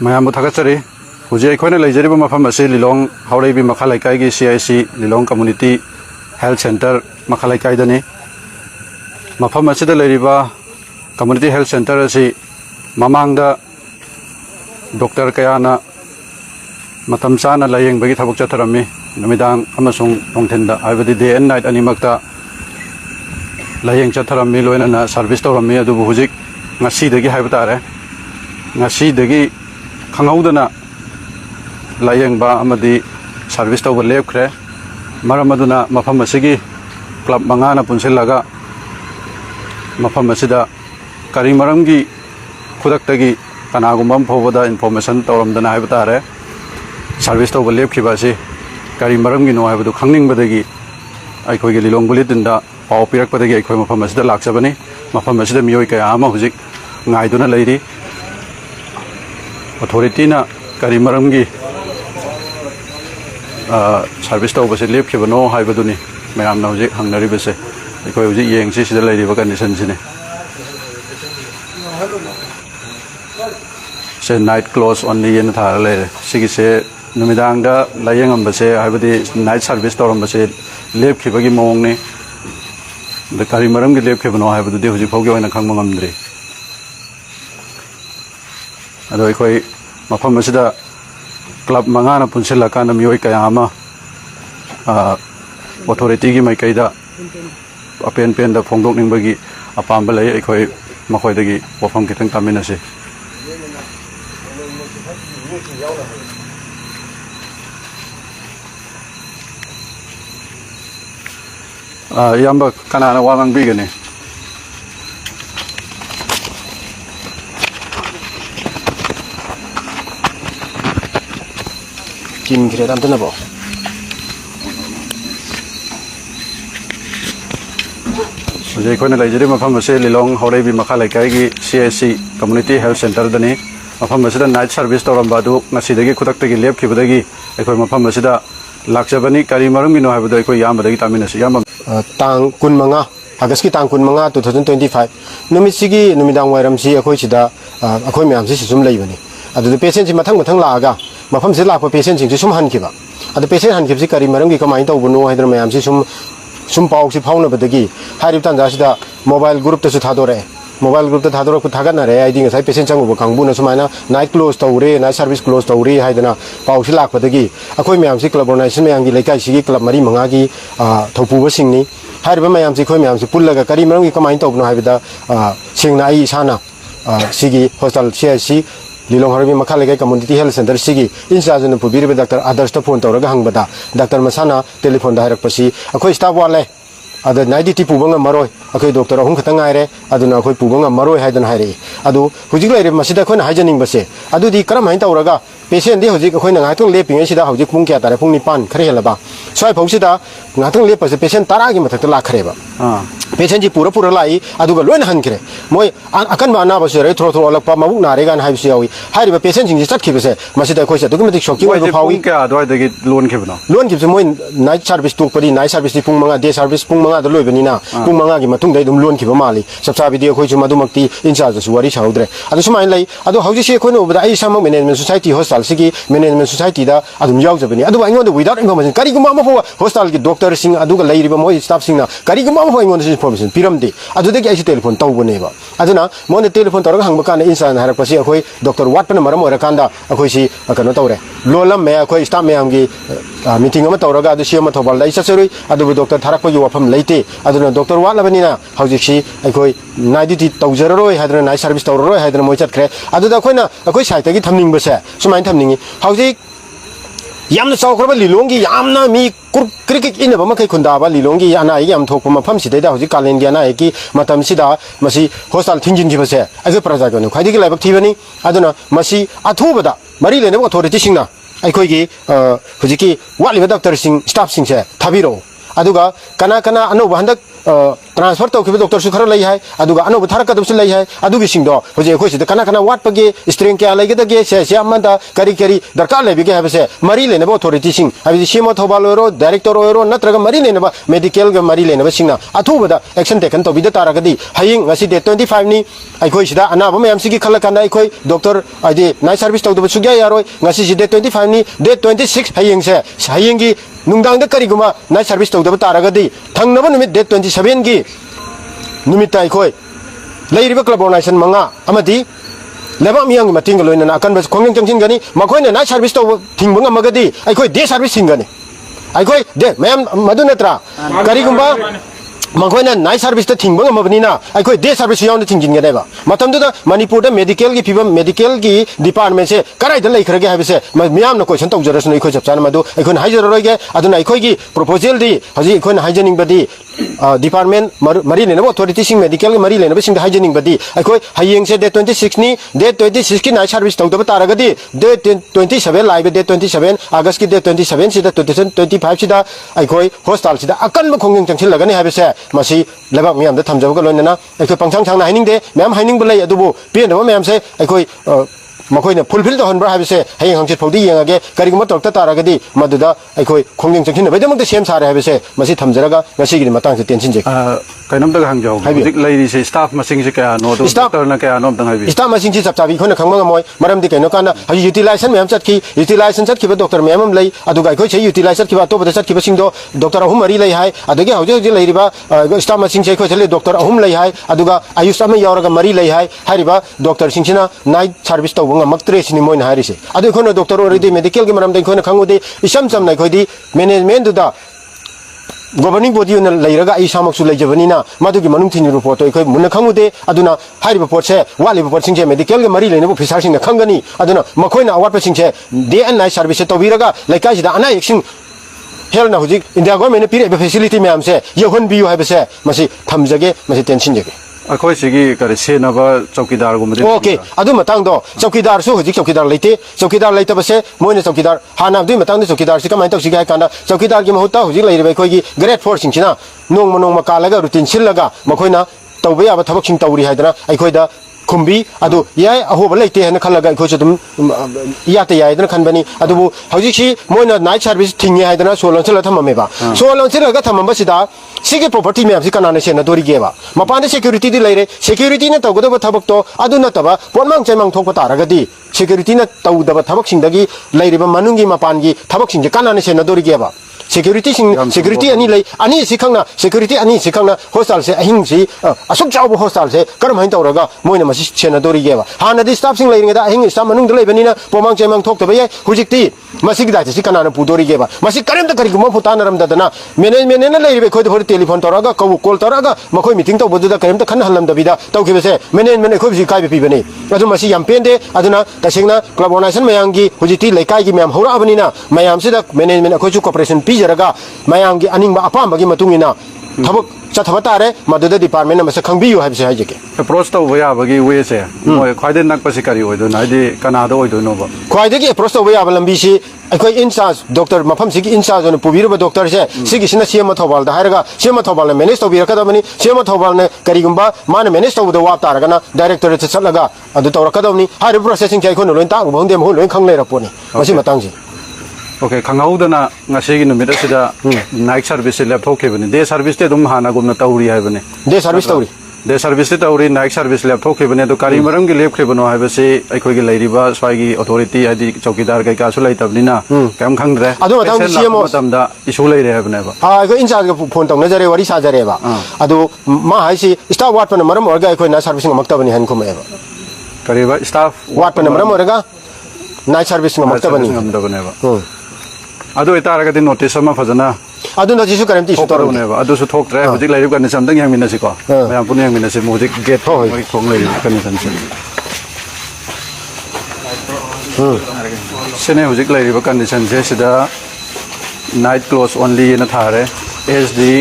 mayam thakachari huji akhona leijariba mafam ase lilong haureibi makhalai kai gi CHC lilong community health center makhalai kai dani mafam ase da leiriba community health center ase mamangda doctor kayana matam chana layeng bagi thabuk chatharami namidang amasung nongthinda aibadi day and night animakta layeng chatharami loina na service tawrami adu hujik ngasi dagi haibtare ngasi dagi khanghaudana layeng ba amadi service tawba lepkhre maramaduna mafam asigi club mangana punsilaga mafam asida kari maramgi khudaktagi kanagumam phobada information tawramdana haibtare service tawba lepkhiba si kari maramgi no haibadu khangningbadagi aikhoige lilong bulletin da pau pirakpadagi aikhoi mafam asida lakchabani mafam asida miyoi kaya ama hujik ngaiduna leiri authority na kari maramgi service tawba se lepkhibano haibaduni mayam na hujik hangnaribase aikoi hujik yengsi sida leiriba condition sine se night close only yen thar le sigi se numidang da layeng ambase haibadi night service tawrambase lepkhibagi mong ne da kari maramgi lepkhibano haibadu de hujik phauge oina khangma ngamdri ado aikoi mafam asida club mangana punsila kana miyoi kaya ama authority gi mai kaida apen pen da phongdok ningbagi apamba lei aikoi makhoi dagi wafam kitang taminase yamba kanana wangang bigani Thingjinkhre tam tana bo Jai khona leijari mafam ase lilong haureibi makhalai kai gi CHC community health center dani mafam asida night service tawramba du ngasidagi khudaktagi lepkhibadagi aikhoi mafam asida lakchabani kari maramgi no haibadu aikhoi yambadagi taminase yamba tang kun manga August ki tang kun manga 2025 numit sigi numidang wairam si akhoi sida akhoi myam si sum leibani adu patient si mathang laaga mafam se lakpa patient sing sum hankiba adu patient hankhib si kari maramgi kamai tawbuno haidra myam si sum pau si phauna badagi harib tan jasida mobile group ta su thadore mobile group ta thadore ku thagana re I think sai patient changu kangbu na sumaina night close tawre night service close tawre haidana pau si lakpa dagi akhoi myam si club organization myam gi lekai sigi club mari manga gi thopu ba singni harib myam si khoi myam si pullaga kari maramgi kamai tawbuno haibida singna ai sana sigi hospital CHC lilong harabi makhalai community health center sigi incharge na pubiribe doctor others ta phone tawraga hangbada doctor masana telephone da harakpasi akhoi staff wale ada naiditi pubanga maroi akhoi doctor ahum khatang ngaire aduna akhoi pubanga maroi haidan haire adu hujik laire masida khona haijaning base adu di karam hain tawraga patient di hujik akhoi na ngatung leping sida hujik pung kya tare pung nipan khare helaba swai phosida ngatung lepase patient tara gi mathak la khareba patient ji pura lai aduga loina hankre moi akan ba na base re thro alakpa mabuk na re gan haibsi yawi hariba patient jing ji chatkibase masida khoi sa documentic shocking wa phawi kya adwai dagi loan khibno loan khibse moi night service tok pari night service di pung manga day service pung manga da loibani na pung manga gi matung dai dum loan khiba mali sabsa video khoi chu madumakti incharge su wari chaudre adu sumai lai adu hauji se khoi no bada ai samang management society hospital sigi management society da adum yaw jabani adu aingon da without information kari guma ma hospital gi doctor sing adu ga lai riba moi staff sing na kari guma ma aingon information piramdi adu de ai telephone tawbone ba aduna mon telephone tawra hangba kana insan harak pasi akhoi doctor wat pana maram ora kanda akhoi si kano tawre lolam me akhoi staff me amgi meeting ama tawraga adu si ama thobal dai chaserui adu doctor tharak ko wafam leite aduna doctor wat labani na hauji si akhoi naiditi tawjararoi hadra nai service tawraroi hadra moi chatkhre adu da khoina akhoi site gi thamning base sumain thamningi hauji yamna chawkraba lilongi yamna mi cricket in ba makai khunda ba lilongi ana yam thokpa mafam sidai da hoji kalen gi ana ki matam sida masi hostal Thingjinkhre base age praja gone khwaidi gi laibak thibani aduna masi athubada mari lene authority singna aikhoi gi hoji ki wali doctor sing staff sing se thabiro aduga kana ano handak transfer तौखिबा doctor सु खरा लई हाय अदुगा अनोब थारकदबसु लई हाय अदुगी सिंगदो होजे अखोय सिदा कना कना वाटपगे string क्या लैगदगे से अमदा करी करी दरकार लेबिगे हाबसे मरी लेनबा अथॉरिटी सिंग हाबि सीएमओ थोबाल ओरो डायरेक्टर ओरो नत्रगा मरी लेनबा मेडिकल गा मरी लेनबा सिंगना अथुबदा एक्शन टेकन तोबिदा तारगदी हयिंग ngasi date 25 ni अखोय सिदा अनाबा मयam सिगी खलकना अखोय डॉक्टर आदि नाइट सर्विस तौदबा सुग्या यारोय ngasi si date 25 ni date 26 हयिंग से हयिंगी नुंगदांग करीगुमा नाइट सर्विस तौदबा तारगदी थंगनबा निमित date 27 की निमित्त अखोय लेरिबा क्लब ऑर्गेनाइजेशन मंगा अमदी लेबा मियांग मतिंग लोइना अकन खोंग चंगसिनगनी मखोयना नाइट सर्विस तो थिंगबंग मगदी अखोय डे सर्विस सिंगनी अखोय दे मैम मदु नत्रा करीगुमा मखोयना नाइट सर्विस तो थिंगबंग मबनीना अखोय डे सर्विस याउन थिंगिनगनेबा मतमदुदा मणिपुर मेडिकल की फिबम मेडिकल की डिपार्टमेंट से कराइदा लेखरगे हाबिसे मियाम न क्वेश्चन तौजरसनु अखोय चपचान मदु अखोय हाइजररोगे अदुना अखोय की प्रपोजल दी हजि अखोय हाइजनिंग बदी डिपार्टमेंट मरी लेनबा अथॉरिटी सिंग मेडिकल मरी लेनबा सिंग हाइजनिंग बदी अखोय हयेंग से date 26 ni date 26 की नाइट सर्विस तौदबा तारगदी date 27 लाइव date 27 अगस्त की date 27 सिदा 2025 सिदा अखोय हॉस्टल सिदा अकन खोंगिंग चंगसिल लगनी हाबिसे मसी लेबा मियाम द थमजबगा लोइना अखोय पंगसांग सांगना हाइनिंग दे मैम हाइनिंग बलै अदुबो पेनबा मैम से अखोय मखोयना फुलफिल तहनब्रा हाबिसे हयेंग हंगसित फौदी येंगागे करिगुमा तौरता तारगदी मदुदा अखोय खोंगिंग चंगसिन बैदमक सेम सारे हाबिसे मसी थमजरगा ngasi gi matang se tension je kainam da hang jaw hojik lai se staff masing se kaya no doctor na kaya no dang habi staff masing ji chapchabi khona khangma moy maram di kaino kana haji utilization ma'am chat ki utilization chat ki ba doctor ma'am am lai aduga khoi che utilization ki ba to ba chat ki ba sing do doctor ahum mari lai hai adagi hojik hojik lai riba staff masing se khoi chale doctor ahum lai hai aduga ayush am yauraga mari lai hai hariba doctor sing sina night service to bunga maktre sini moy na hari se adu khona doctor already medical ki maram dai khona khangode isam sam nai khoi di management du da governing body na leiraga ai samaksu leijabani na madugi manung thini report to ikoi munna khangude aduna hariba pot se wali report singje medical ge mari leina officer sing na khangani aduna makoina award pa singje day and night service to biraga laikai sida ana action hel na hujik india government pire facility myam se yehon biu ha bese masi thamjage masi tension jege अखोय सिगी करे सेनबा चौकीदार गुमदे okay अदु मतंग दो चौकीदार सु हुजिक चौकीदार लेते चौकीदार लेते बसे मोइने चौकीदार हाना दु मतंग चौकीदार सि कमाय तौसि गाय कांदा चौकीदार की महत्ता हुजिक लेरिबे खोगी ग्रेड 4 सिंचिना नोंग मनोंग मकालगा रुटीन सिलगा मखोइना तौबे याबा थबक सिंग तौरी हाइदना अखोइदा खुंबी अदु याय अहोब लेते हन खलगा अखोइ दुम याते यायदना खनबनी अदुबु हौजिकि मोइना नाइट सर्विस थिंगे हाइदना सोलन चला थममेबा सोलन चलगा थममबसिदा सिगे प्रॉपर्टी में कना सेना दोरीगेबा मपान सिक्यूरिटी लेरे सिक्यूरिटी तौगदब थबक तो अदु नतबा पोनमांग चैमांग थोप तारगदी सिक्यूरिटी तौदब थबक सिंगदगी लेरिबा मनुंगी मपानगी थबक सिंग कना सेना दोरीगेबा security ani sikhangna security ani sikhangna hostel se ahing si asuk chawbo hostel se karam hain tawraga moina masi chena dori geba hana di staff sing leiringa da ahing staff manung dei benina pomang chemang thok tabai hujikti masi gida si kana na pudori geba masi karim da kari gumo phutana ram da na management na leiribe khoi phor telephone tawraga call tawraga makhoi meeting to bodu da karim da khan halam da bida tawkhibe se management khoi si kai bi bani adu masi yam pende aduna tasingna club organization mayangi hujikti laikai gi myam hora abanina mayam se da management khoi chu cooperation pi जरगा मयांगी अनिंग अपामगी मतुंगिना थबक चथबतारे मदुद department मसे खंबियु हाबसे हाइजेके approach तो वयाबगी वे से मोय ख्वाइदे नकपसि करी होइदो नाइदे कनादो होइदो nova ख्वाइदे approach तो वयाब लंबी सी अखोय in charge doctor मफम सिगी in charge न पुबिरबा doctor से सिगी सिना CM Thoubal दा हारगा सीएम थोबाल ने मैनेज तोबिरकदबनी सीएम थोबाल ने करीगुंबा मान मैनेज तोबदो वाप तारगना डायरेक्टर से चलगा अदु तोरकदबनी हारि प्रोसेसिंग चाइ खोन लोइन ता उबंदे महो lion खंग लेरपोनी Masih Matang ji okay खंगाउदना ngasi numit asida night service lapthokebani day service te dum hana gumna tauri haibani day service te tauri night service lapthokebani to kari maram gi lepkhebano haibase aikoi gi leiriba swai gi authority adi chowkidar kai ka su laitabnina kam khangdre adu matang CMO tamda issue leire haibane ba ha aikoi in charge ga phone tong najare wari sajare ba adu ma haisi staff wat pana maram orga aikoi na service maktabani han khumai ba kariba staff wat pana maram orga night service maktabani ba अदो इतारगदि notice अमा फजना अदो notice करम ति सुतरनेबा अदो सु थोक्त्रे हुजिक live कन समदंग यंगमिनसिको मयाम पुन यंगमिनसि music gate होय खोंग लइ कनेक्शन सेने हुजिक लाइव कंडीशन से सिदा नाइट क्लोज ओनली न थारे एसडी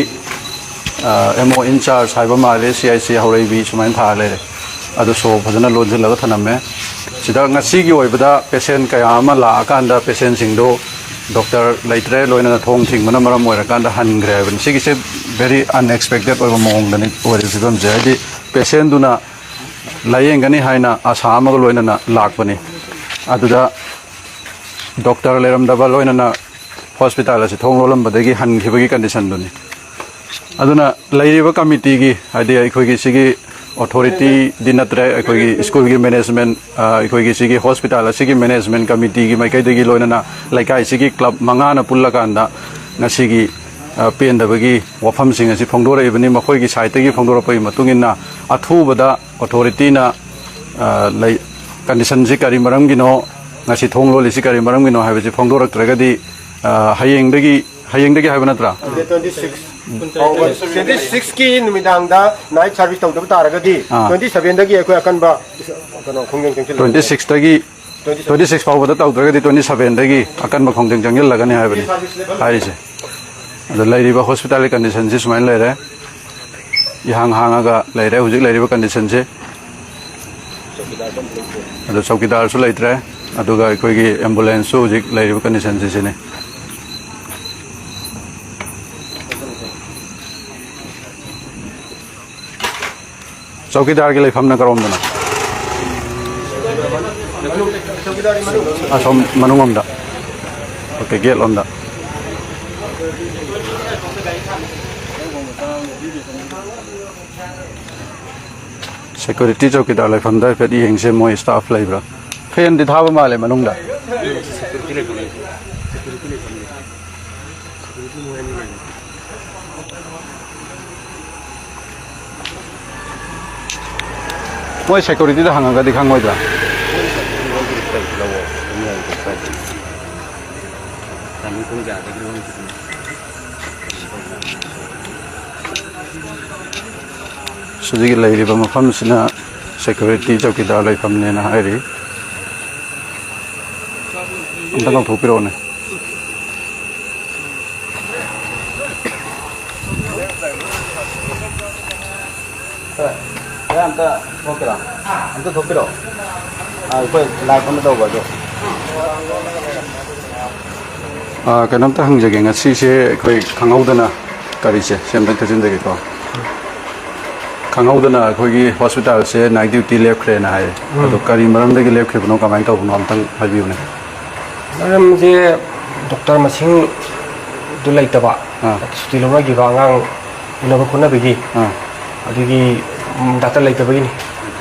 एमओ इंचार्ज हाइबा माले CHC हौरैबी सुमाइन थाले अदो सो फजना लोजिल लगा थनमे सिदा ngasi gi oibada patient kaya ama la akanda patient singdo doctor later loina thong thing mana maram moira kan da han gre ban sigi se very unexpected oiba mong dani ori fibam je di patient duna layeng gani haina asa ma loina na lakpani aduda doctor leram da loina na hospital ase thong lolam badagi han khibagi condition duni aduna lairiba committee gi adi aikoi gi sigi authority dinatre aikoi school gi management aikoi gi sigi hospital asigi management committee gi maikai degi loina na laikai sigi club mangana pulla kanda ngasigi pen da bagi wafam sing asi phongdora ibani makhoi gi site gi phongdora pai matungina athubada authority na lai condition ji kari maram gi no ngasi thong lo li si kari maram gi no haibaji phongdora tragadi hayeng degi haibana tra 26 ki numidang da night service tau da taragadi 27 dagi ekoi akan ba kano khongjang changchil 26 dagi 26 paw da tau dragadi 27 dagi akan ba khongjang changjil lagani haibani haise ada lairiba hospital condition ji sumain laire yang hangaga laire hujik lairiba condition je ada chowkidar su laitre aduga ekoi gi ambulance su hujik lairiba condition ji sine चौकीदार के लिए हमने करो मना असम मनुंगम दा okay get lump दा security चौकीदार life हम दा फिर यहीं से मोई स्टाफ लाइफ रा फेन दिखा बा माले मनुंग दा मोई सिक्योरिटी दा हंगा दिखांग मोइदा सुजिगी लाइरिबा मफम सिना सिक्योरिटी चौकीदार लाइफम ने ना हाइरि अंतंग थोपिरोने Anta thokira. Anta thokiro. Koi live am do ba jo. kanam ta hangjage nga si se koi khangaudana kari se semdang thajin dege ko khangaudana khoi gi hospital se night duty left khre na hai ado kari maram dege left khre bno kamai to bno amtang habiu ne maram je doctor masing du lai taba suti loma gi ba ngang unaba khona begi adigi doctor lai taba ni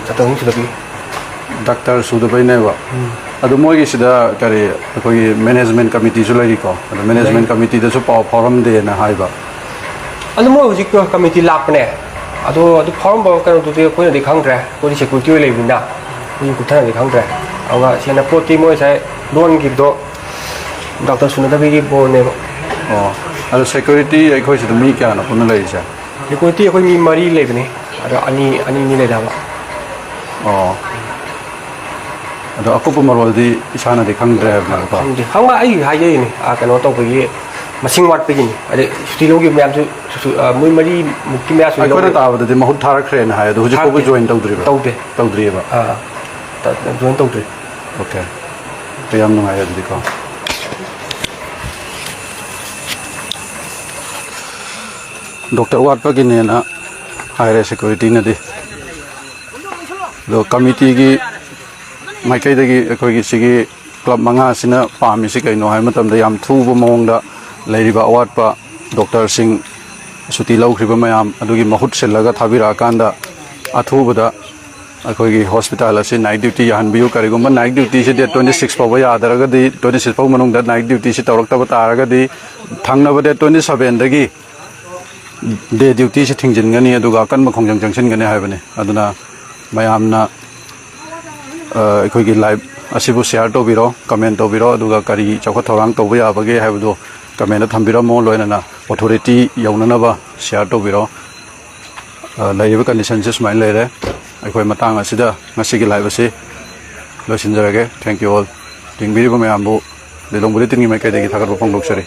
doctor ni sudabi doctor sudabai ne ba ado moi gi sida kari khoi management committee su lai ko ado management committee da su paw forum de na hai ba ado moi hujik committee lapne ado forum ba kan du de khoi de khang dra ko di security lai bina ni ku thana de khang dra awa sena poti moi sai don gi do doctor sunadabi gi bo ne ado security ai khoi sida mi kya na pun lai ja security khoi mi mari lai bne ado ani ni lai da ba ado aku marwal di isana de khang dra na ba hanga ai ha ye ni kano to bagi masing wat bagi ni ade suti logi myam su mui mari mukti mya su ai ko ta ba de mahut thar khre na hai ado hujik ko join tawdri ba tawdri ba ta join tawdri okay to yam no ai adi ko doctor wat pa gi ne na higher security na di do committee gi maikai dagi khoi gi sigi club manga sina pami si kai no hai matam da yam thu bu mong da lairiba awat pa doctor sing suti lau khriba mayam adugi mahut selaga thabira kanda athu bada khoi gi hospital ase night duty yan biu karigum night duty se 26 pawa ya daraga di 26 paw manung da night duty se tawrak ta taraga di thangna ba 27 dagi day duty se thingjin ngani aduga kan ma khongjang jangsin ngani haibane aduna mayamna ꯑꯩꯈꯣꯏꯒꯤ live ꯑꯁꯤꯕꯨ share ꯇꯧꯕꯤꯔꯣ ꯀꯃꯦꯟ ꯇꯧꯕꯤꯔꯣ ꯑꯗꯨꯒ ꯀꯔꯤ ꯆꯥꯎꯈꯠ ꯊꯧꯔꯥꯡ ꯇꯧꯕ ꯌꯥꯕꯒꯦ ꯍꯥꯏꯕꯗꯨ ꯀꯃꯦꯟꯗ ꯊꯝꯕꯤꯔꯝꯃꯣ ꯂꯣꯏꯅꯅ ꯑꯣꯊꯣꯔꯤꯇꯤ ꯌꯧꯅꯅꯕ ꯁꯤꯌꯥꯔ ꯇꯧꯕꯤꯔꯣ ꯂꯩꯔꯤꯕ ꯀꯟꯗꯤꯁꯟꯁꯦ ꯁꯨꯃꯥꯏꯅ ꯂꯩꯔꯦ ꯑꯩꯈꯣꯏ ꯃꯇꯥꯡ ꯑꯁꯤꯗ ꯉꯁꯤꯒꯤ ꯂꯥꯏꯚ ꯑꯁꯤ ꯂꯣꯏꯁꯤꯟꯖꯔꯒꯦ ꯊꯦꯡꯛ ꯌꯨ ꯑꯣꯜ ꯌꯦꯡꯕꯤꯔꯤꯕ ꯃꯌꯥꯝꯕꯨ ꯂꯤꯂꯣꯡ ꯕꯨꯂꯦꯇꯤꯟꯒꯤ ꯃꯥꯏꯀꯩꯗꯒꯤ ꯊꯥꯒꯠꯄ ꯐꯣꯡꯗꯣꯛꯆꯔꯤ